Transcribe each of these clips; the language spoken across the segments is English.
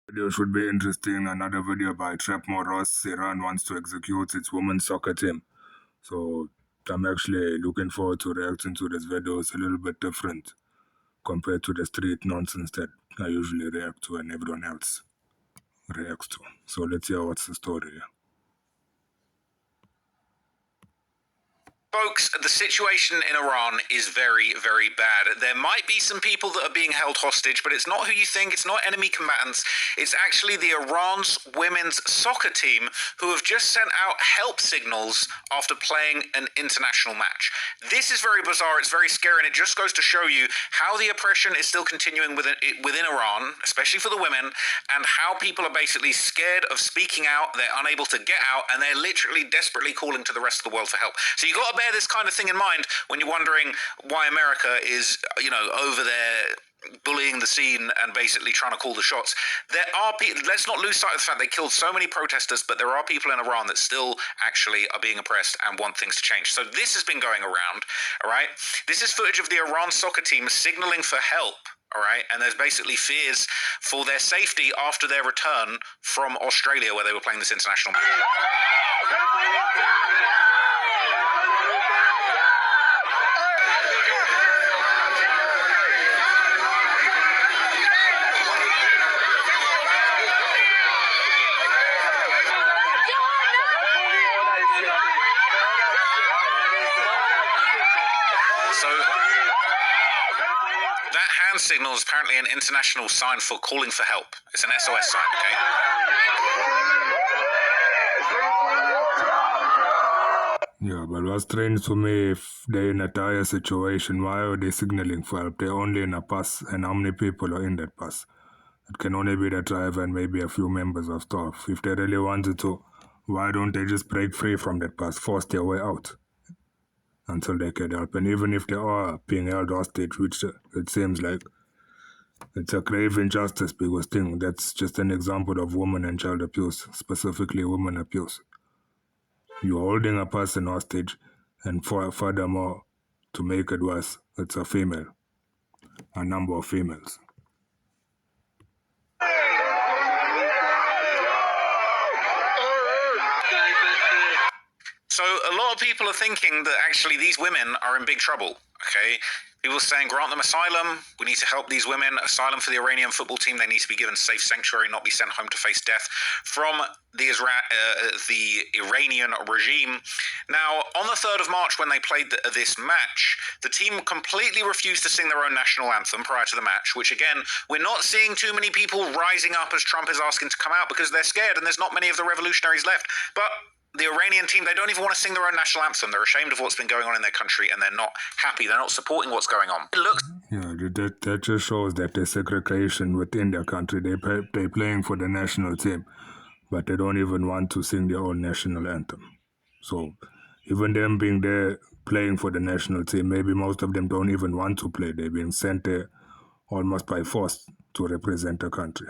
Video should be interesting. Another video by Trap Moros. Iran wants to execute its women's soccer team. So I'm actually looking forward to reacting to this video. It's a little bit different compared to the street nonsense that I usually react to and everyone else reacts to. So let's hear what's the story here. Folks, the situation in Iran is very, very bad. There might be some people that are being held hostage, but it's not who you think. It's not enemy combatants. It's actually the Iran's women's soccer team who have just sent out help signals after playing an international match. This is very bizarre. It's very scary, and it just goes to show you how the oppression is still continuing within Iran, especially for the women, and how people are basically scared of speaking out. They're unable to get out, and they're literally desperately calling to the rest of the world for help. So you got to bear this kind of thing in mind when you're wondering why America is, over there bullying the scene and basically trying to call the shots. There are people, let's not lose sight of the fact they killed so many protesters, but there are people in Iran that still actually are being oppressed and want things to change. So this has been going around, all right? This is footage of the Iran soccer team signaling for help. All right, and there's basically fears for their safety after their return from Australia, where they were playing this international match. So that hand signal is apparently an international sign for calling for help. It's an SOS sign, okay? Yeah, but what's strange to me, if they're in a dire situation, why are they signaling for help? They're only in a bus, and how many people are in that bus? It can only be the driver and maybe a few members of staff. If they really wanted to, why don't they just break free from that bus, force their way out until they get help? And even if they are being held hostage, which it seems like, it's a grave injustice because that's just an example of women and child abuse, specifically women abuse. You're holding a person hostage, and furthermore, to make it worse, it's a female, a number of females. So a lot of people are thinking that actually these women are in big trouble, okay? People are saying grant them asylum, we need to help these women, asylum for the Iranian football team, they need to be given safe sanctuary, not be sent home to face death from the Iranian regime. Now, on the 3rd of March when they played this match, the team completely refused to sing their own national anthem prior to the match, which again, we're not seeing too many people rising up as Trump is asking to come out because they're scared and there's not many of the revolutionaries left. But the Iranian team, they don't even want to sing their own national anthem. They're ashamed of what's been going on in their country, and they're not happy. They're not supporting what's going on. It looks... Yeah, that just shows that there's segregation within their country. They're playing for the national team, but they don't even want to sing their own national anthem. So even them being there playing for the national team, maybe most of them don't even want to play. They're being sent there almost by force to represent the country.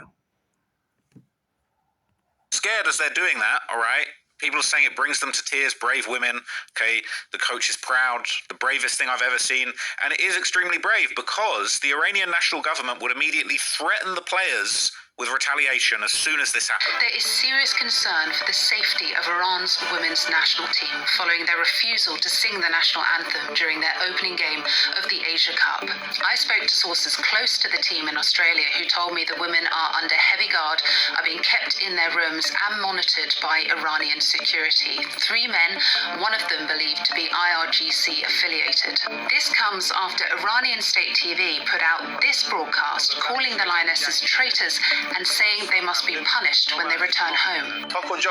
Scared as they're doing that, all right? People are saying it brings them to tears, brave women, okay? The coach is proud, the bravest thing I've ever seen. And it is extremely brave because the Iranian national government would immediately threaten the players with retaliation as soon as this happened. There is serious concern for the safety of Iran's women's national team following their refusal to sing the national anthem during their opening game of the Asia Cup. I spoke to sources close to the team in Australia who told me the women are under heavy guard, are being kept in their rooms and monitored by Iranian security. 3 men, one of them believed to be IRGC affiliated. This comes after Iranian state TV put out this broadcast calling the lionesses traitors and saying they must be punished when they return home. تا کجا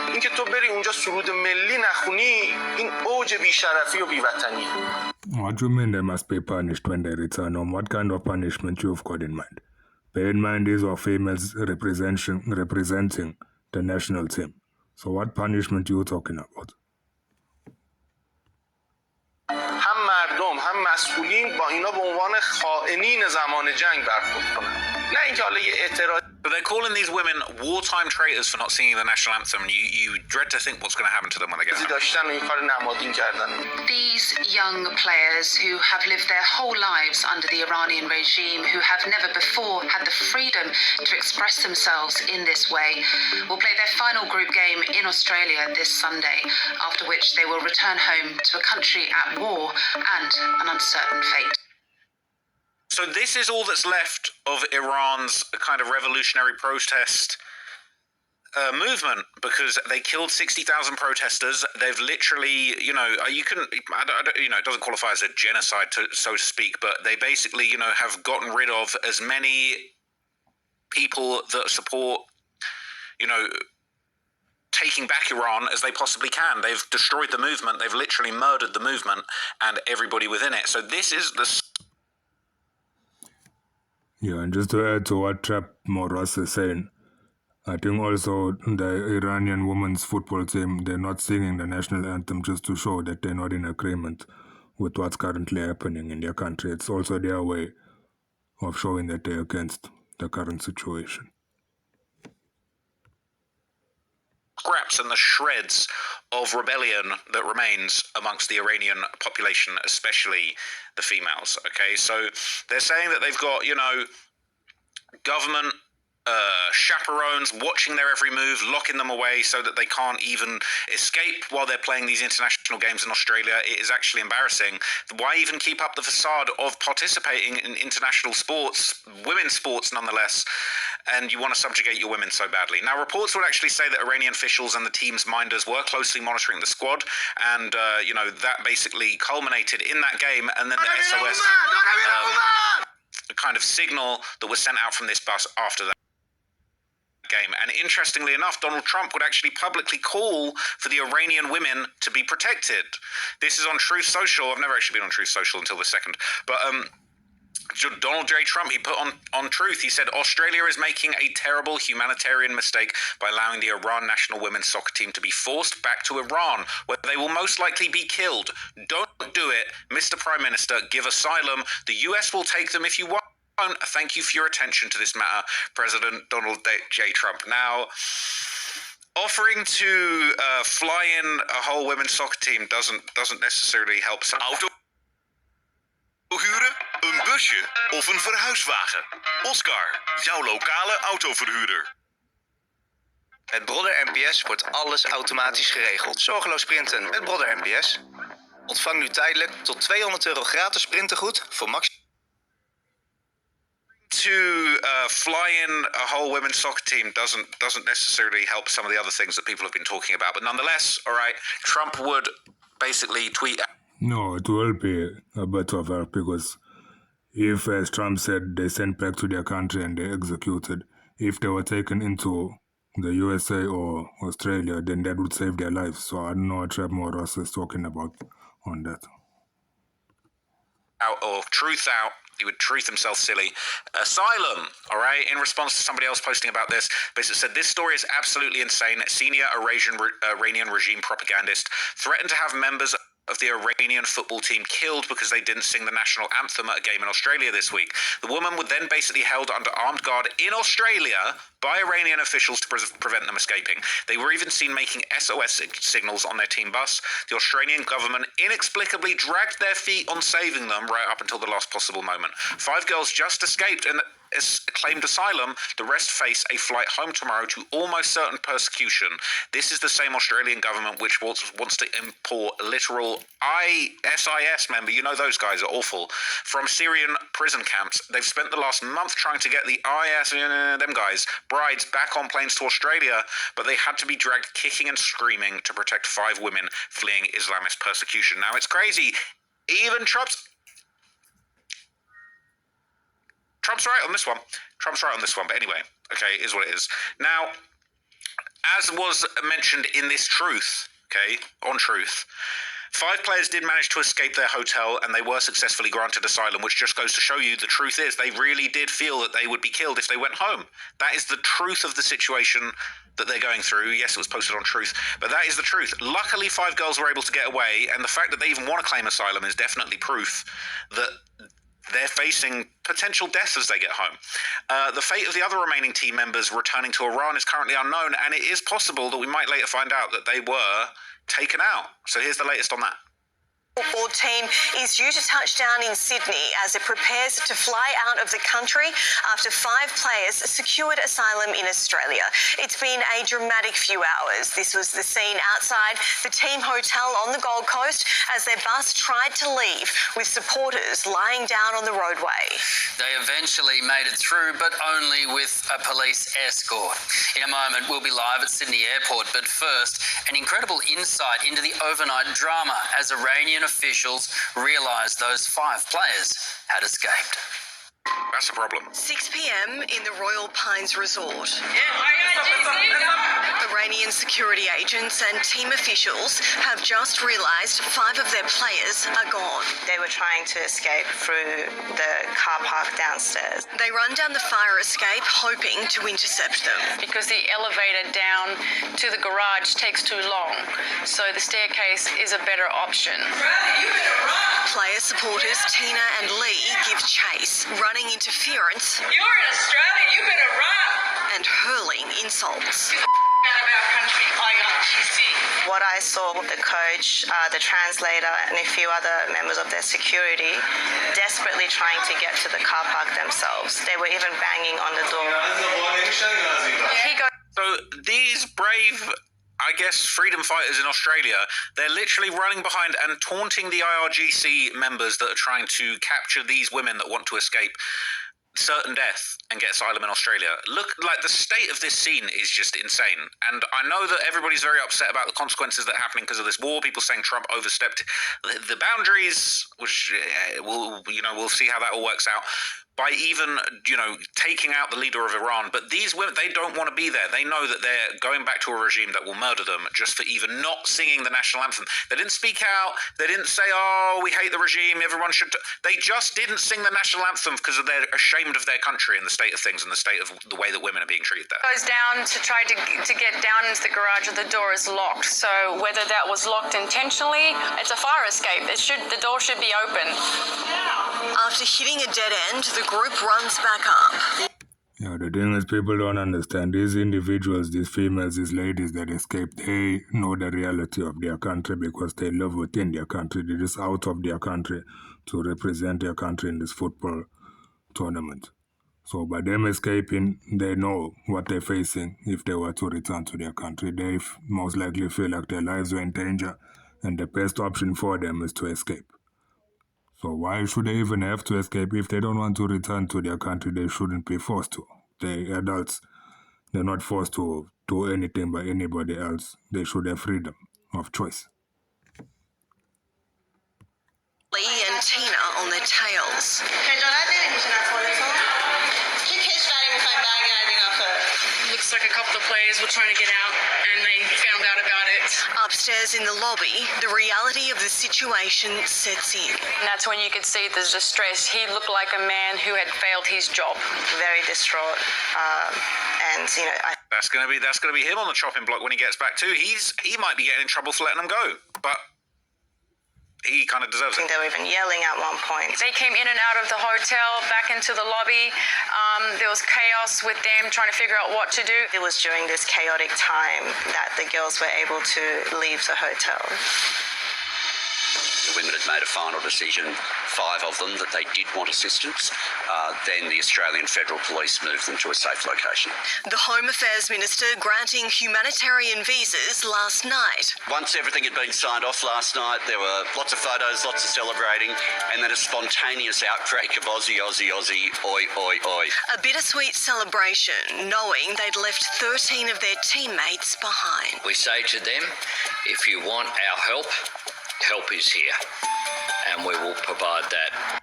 اینکه تو بری اونجا سرود ملی نخونی این اوج بی‌شرفی و بی‌وطنی. What do you mean they must be punished when they return home? What kind of punishment you've got in mind? Bear in mind these are females representing the national team. So what punishment are you talking about? هم مردم هم مسئولین با اینا به عنوان خائنین زمان جنگ برخورد کنن. نه اینکه حالا یه اعتراض But they're calling these women wartime traitors for not singing the national anthem. You dread to think what's going to happen to them when they get home. داشتن و این کار نمادین کردن. These young players who have lived their whole lives under the Iranian regime, who have never before had the freedom to express themselves in this way, will play their final group game in Australia this Sunday, after which they will return home to a country at war and an uncertain fate. So this is all that's left of Iran's kind of revolutionary protest movement, because they killed 60,000 protesters. They've literally, you know, it doesn't qualify as a genocide, so to speak, but they basically, you know, have gotten rid of as many people that support, you know, taking back Iran as they possibly can. They've destroyed the movement. They've literally murdered the movement and everybody within it. So this is the... Yeah, and just to add to what Trap Moras is saying, I think also the Iranian women's football team, they're not singing the national anthem just to show that they're not in agreement with what's currently happening in their country. It's also their way of showing that they're against the current situation. Scraps and the shreds of rebellion that remains amongst the Iranian population, especially the females. Okay, so they're saying that they've got, you know, government chaperones watching their every move, locking them away so that they can't even escape while they're playing these international games in Australia. It is actually embarrassing. Why even keep up the facade of participating in international sports, women's sports nonetheless, and you want to subjugate your women so badly? Now, reports would actually say that Iranian officials and the team's minders were closely monitoring the squad, and, you know, that basically culminated in that game, and then the SOS kind of signal that was sent out from this bus after that game. And interestingly enough, Donald Trump would actually publicly call for the Iranian women to be protected. This is on Truth Social. I've never actually been on Truth Social until the second, but Donald J. Trump, he put on Truth, he said, Australia is making a terrible humanitarian mistake by allowing the Iran national women's soccer team to be forced back to Iran, where they will most likely be killed. Don't do it, Mr. Prime Minister. Give asylum. The US will take them if you want. Thank you for your attention to this matter, President Donald J. Trump. Now, offering to fly in a whole women's soccer team doesn't necessarily help. Auto huren, een busje of een verhuiswagen. Oscar, jouw lokale autoverhuurder. Met Brother NPS wordt alles automatisch geregeld. Zorgeloos printen met Brother NPS. Ontvang nu tijdelijk tot €200 gratis printengoed voor max. To fly in a whole women's soccer team doesn't necessarily help some of the other things that people have been talking about. But nonetheless, all right, Trump would basically tweet. No, it will be a bit of help, because if, as Trump said, they sent back to their country and they executed, if they were taken into the USA or Australia, then that would save their lives. So I don't know what Trap Moras is talking about on that. Out or truth out. He would truth himself silly. Asylum, all right, in response to somebody else posting about this, basically said, this story is absolutely insane. Senior Iranian regime propagandist threatened to have members of the Iranian football team killed because they didn't sing the national anthem at a game in Australia this week. The woman would then basically held under armed guard in Australia by Iranian officials to prevent them escaping. They were even seen making SOS signals on their team bus. The Australian government inexplicably dragged their feet on saving them right up until the last possible moment. 5 girls just escaped and claimed asylum. The rest face a flight home tomorrow to almost certain persecution. This is the same Australian government which wants to import literal ISIS member, you know those guys are awful, from Syrian prison camps. They've spent the last month trying to get the them guys, brides, back on planes to Australia, but they had to be dragged kicking and screaming to protect 5 women fleeing Islamist persecution. Now, it's crazy. Even Trump's right on this one. But anyway, okay, it is what it is. Now, as was mentioned in this Truth, okay, on Truth, 5 players did manage to escape their hotel and they were successfully granted asylum, which just goes to show you the truth is they really did feel that they would be killed if they went home. That is the truth of the situation that they're going through. Yes, it was posted on Truth, but that is the truth. Luckily, 5 girls were able to get away, and the fact that they even want to claim asylum is definitely proof that they're facing potential death as they get home. The fate of the other remaining team members returning to Iran is currently unknown, and it is possible that we might later find out that they were taken out. So here's the latest on that. Football team is due to touch down in Sydney as it prepares to fly out of the country after 5 players secured asylum in Australia. It's been a dramatic few hours. This was the scene outside the team hotel on the Gold Coast as their bus tried to leave, with supporters lying down on the roadway. They eventually made it through, but only with a police escort. In a moment, we'll be live at Sydney Airport, but first, an incredible insight into the overnight drama as Iranian officials realised those 5 players had escaped. That's a problem. 6 p.m. in the Royal Pines Resort. Iranian security agents and team officials have just realised 5 of their players are gone. They were trying to escape through the car park downstairs. They run down the fire escape hoping to intercept them. Because the elevator down to the garage takes too long, so the staircase is a better option. Player supporters Tina and Lee give chase, running interference. You're in Australia, you better run! And hurling insults. What I saw with the coach, the translator, and a few other members of their security desperately trying to get to the car park themselves. They were even banging on the door. So these brave, I guess, freedom fighters in Australia, they're literally running behind and taunting the IRGC members that are trying to capture these women that want to escape certain death and get asylum in Australia. Look, like, the state of this scene is just insane. And I know that everybody's very upset about the consequences that are happening because of this war. People saying Trump overstepped the boundaries, which we'll see how that all works out, by even, taking out the leader of Iran. But these women, they don't want to be there. They know that they're going back to a regime that will murder them just for even not singing the national anthem. They didn't speak out. They didn't say, oh, we hate the regime, everyone should... They just didn't sing the national anthem because they're ashamed of their country and the state of things and the state of the way that women are being treated there. Goes down to try to get down into the garage, and the door is locked. So whether that was locked intentionally, it's a fire escape. The door should be open. After hitting a dead end, the group runs back up. Yeah, the thing is, people don't understand. These individuals, these females, these ladies that escaped, they know the reality of their country because they live within their country. They're just out of their country to represent their country in this football tournament. So by them escaping, they know what they're facing if they were to return to their country. They most likely feel like their lives were in danger, and the best option for them is to escape. So why should they even have to escape? If they don't want to return to their country, they shouldn't be forced to. They're adults. They're not forced to do anything by anybody else. They should have freedom of choice. Lee and Tina on their tails. Looks like a couple of players were trying to get out, and they found out about it. Upstairs in the lobby, the reality of the situation sets in. And that's when you could see the distress. He looked like a man who had failed his job. Very distraught. That's gonna be him on the chopping block when he gets back too. He might be getting in trouble for letting them go, but he kind of deserves it. They were even yelling at one point. They came in and out of the hotel, back into the lobby. There was chaos with them trying to figure out what to do. It was during this chaotic time that the girls were able to leave the hotel. The women had made a final decision, 5 of them, that they did want assistance. Then the Australian Federal Police moved them to a safe location. The Home Affairs Minister granting humanitarian visas last night. Once everything had been signed off last night, there were lots of photos, lots of celebrating, and then a spontaneous outbreak of Aussie, Aussie, Aussie, oi, oi, oi. A bittersweet celebration, knowing they'd left 13 of their teammates behind. We say to them, if you want our help, help is here, and we will provide that.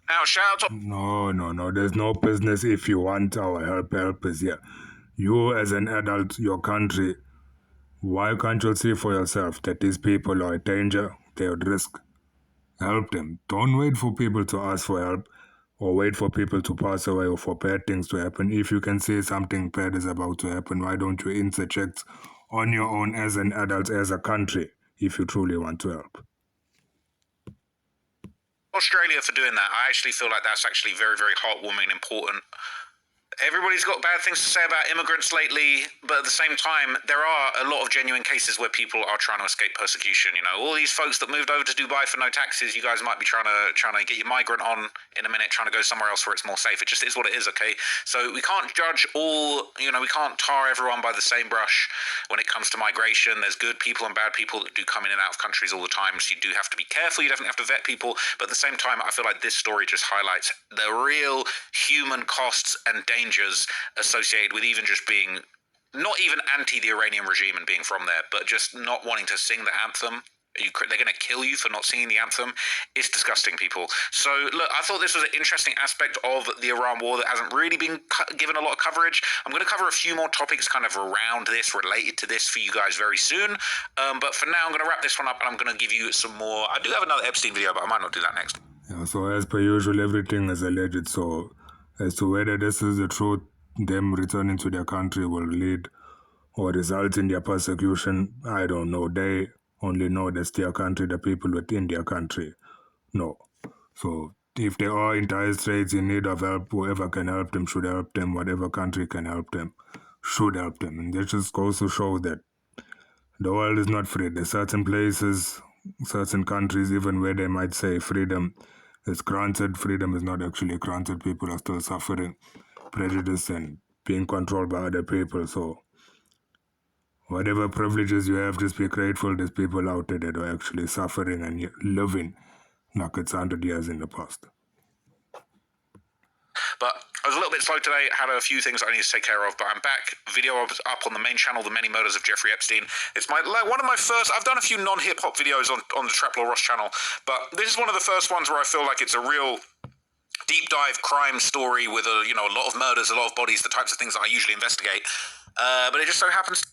Now, shout out to... No, there's no business if you want our help is here. You as an adult, your country, why can't you see for yourself that these people are in danger, they're at risk? Help them. Don't wait for people to ask for help or wait for people to pass away or for bad things to happen. If you can see something bad is about to happen, why don't you interject on your own as an adult, as a country, if you truly want to help? Australia for doing that. I actually feel like that's actually very, very heartwarming and important. Everybody's got bad things to say about immigrants lately, but at the same time, there are a lot of genuine cases where people are trying to escape persecution. You know, all these folks that moved over to Dubai for no taxes, you guys might be trying to get your migrant on in a minute, trying to go somewhere else where it's more safe. It just is what it is, okay? So we can't judge we can't tar everyone by the same brush when it comes to migration. There's good people and bad people that do come in and out of countries all the time, so you do have to be careful. You definitely have to vet people, but at the same time, I feel like this story just highlights the real human costs and dangers associated with even just being not even anti the Iranian regime and being from there, but just not wanting to sing the anthem. They're going to kill you for not singing the anthem. It's disgusting, people. So, look, I thought this was an interesting aspect of the Iran war that hasn't really been given a lot of coverage. I'm going to cover a few more topics kind of around this, related to this for you guys very soon. But for now, I'm going to wrap this one up and I'm going to give you some more. I do have another Epstein video, but I might not do that next. Yeah, so as per usual, everything is alleged. So as to whether this is the truth, them returning to their country will lead or result in their persecution, I don't know. They only know that's their country, the people within their country. No. So if they are in dire straits, in need of help, whoever can help them should help them. Whatever country can help them should help them. And this just goes to show that the world is not free. There's certain places, certain countries, even where they might say freedom is granted, freedom is not actually granted. People are still suffering prejudice and being controlled by other people. So whatever privileges you have, just be grateful there's people out there that are actually suffering and living like it's 100 years in the past. But I was a little bit slow today, had a few things I need to take care of, but I'm back. Video up on the main channel, The Many Murders of Jeffrey Epstein. It's one of my first, I've done a few non-hip-hop videos on the Trap Law Ross channel, but this is one of the first ones where I feel like it's a real deep dive crime story with a lot of murders, a lot of bodies, the types of things that I usually investigate. But it just so happens